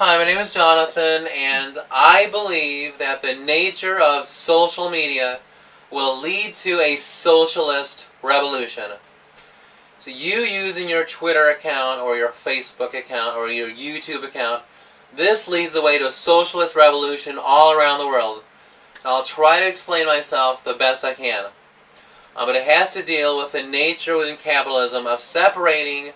Hi, my name is Jonathan, and I believe that the nature of social media will lead to a socialist revolution. So you using your Twitter account or your Facebook account or your YouTube account, this leads the way to a socialist revolution all around the world. I'll try to explain myself the best I can. But it has to deal with the nature within capitalism of separating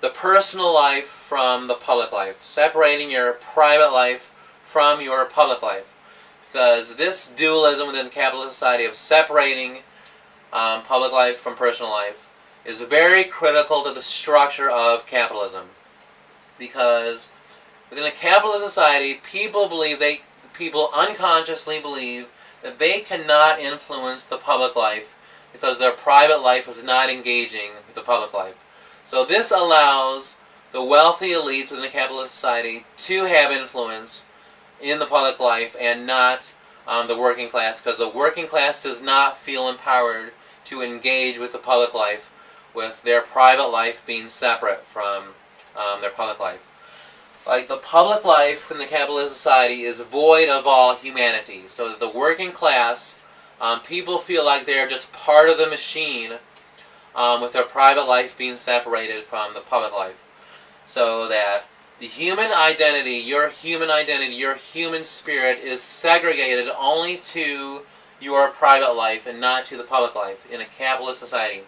the personal life from the public life, separating your private life from your public life. Because this dualism within capitalist society of separating public life from personal life is very critical to the structure of capitalism. Because within a capitalist society, people unconsciously believe that they cannot influence the public life because their private life is not engaging with the public life. So this allows the wealthy elites within a capitalist society to have influence in the public life and not the working class, because the working class does not feel empowered to engage with the public life, with their private life being separate from their public life. Like the public life in the capitalist society is void of all humanity. So that the working class, people feel like they're just part of the machine, with their private life being separated from the public life. So that the human identity, your human spirit is segregated only to your private life and not to the public life in a capitalist society.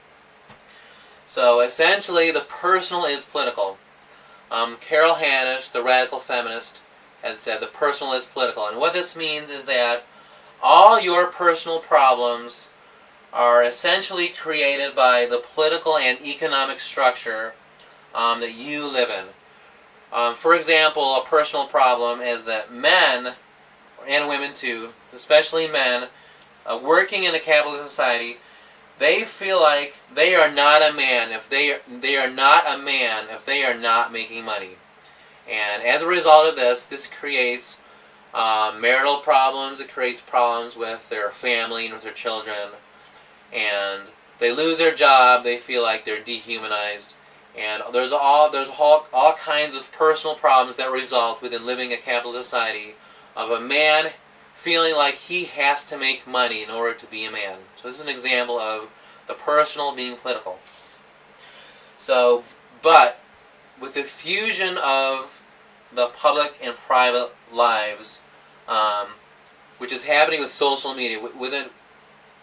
So essentially the personal is political. Carol Hannish, the radical feminist, had said the personal is political. And what this means is that all your personal problems are essentially created by the political and economic structure that you live in. For example, a personal problem is that men, and women too, especially men, working in a capitalist society, they feel like they are not a man if they are not making money. And as a result of this creates marital problems, it creates problems with their family and with their children. And they lose their job, they feel like they're dehumanized. And there's all kinds of personal problems that result within living a capitalist society of a man feeling like he has to make money in order to be a man. So this is an example of the personal being political. So, but with the fusion of the public and private lives, which is happening with social media, within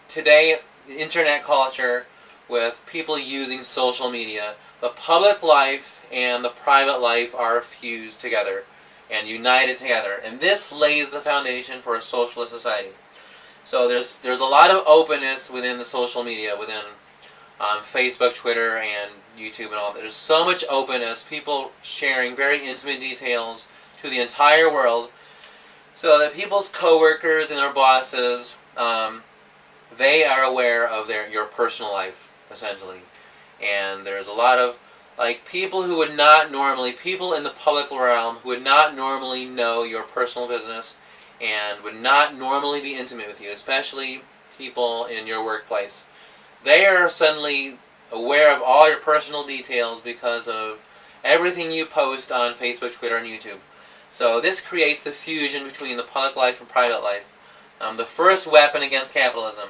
today, internet culture, with people using social media, the public life and the private life are fused together and united together, and this lays the foundation for a socialist society. So there's a lot of openness within the social media, within Facebook, Twitter, and YouTube, and all that. There's so much openness, people sharing very intimate details to the entire world, so that people's coworkers and their bosses, they are aware of your personal life, essentially. And there's a lot of people who would not normally, people in the public realm who would not normally know your personal business and would not normally be intimate with you, especially people in your workplace. They are suddenly aware of all your personal details because of everything you post on Facebook, Twitter, and YouTube. So this creates the fusion between the public life and private life. The first weapon against capitalism.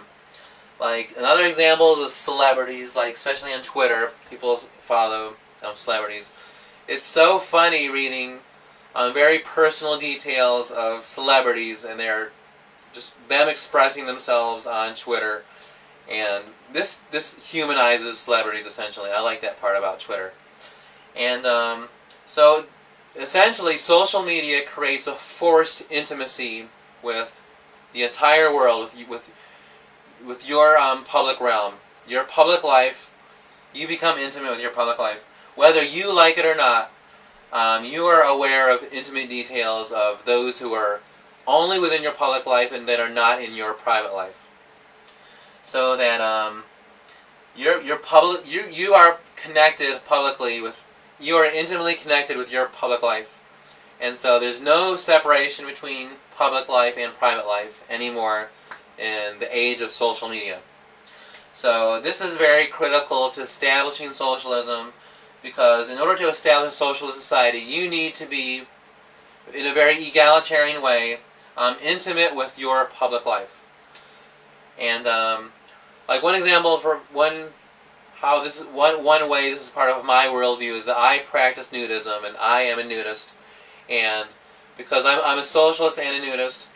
Another example is celebrities, especially on Twitter, people follow celebrities. It's so funny reading very personal details of celebrities, and they're just them expressing themselves on Twitter. And this humanizes celebrities, essentially. I like that part about Twitter. And so essentially social media creates a forced intimacy with the entire world, with your public realm. Your public life, you become intimate with your public life. Whether you like it or not, you are aware of intimate details of those who are only within your public life and that are not in your private life. So that you are connected publicly with, you are intimately connected with your public life. And so there's no separation between public life and private life anymore in the age of social media. So this is very critical to establishing socialism, because in order to establish a socialist society, you need to be in a very egalitarian way, intimate with your public life. And like one example for one way this is part of my worldview is that I practice nudism and I am a nudist, and because I'm a socialist and a nudist,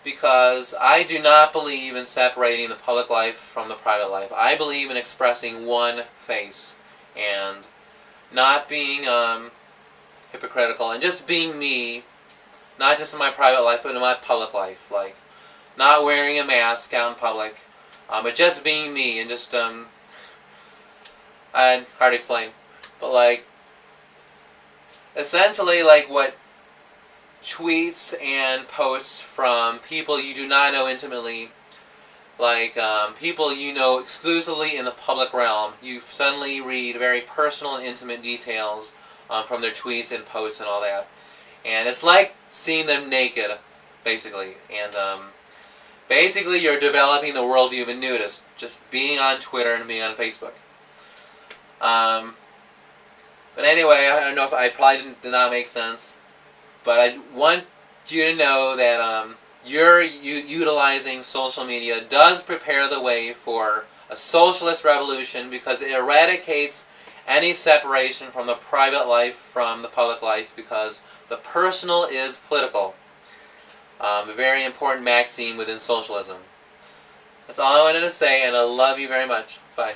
because I do not believe in separating the public life from the private life. I believe in expressing one face and not being hypocritical and just being me, not just in my private life but in my public life, like not wearing a mask out in public, but just being me and just hard to explain, but like essentially like what tweets and posts from people you do not know intimately, like people you know exclusively in the public realm, you suddenly read very personal and intimate details from their tweets and posts and all that. And it's like seeing them naked, basically. And basically you're developing the worldview of a nudist, just being on Twitter and being on Facebook. But anyway, I don't know if I probably did not make sense. But I want you to know that you're utilizing social media does prepare the way for a socialist revolution, because it eradicates any separation from the private life from the public life, because the personal is political. A very important maxim within socialism. That's all I wanted to say, and I love you very much. Bye.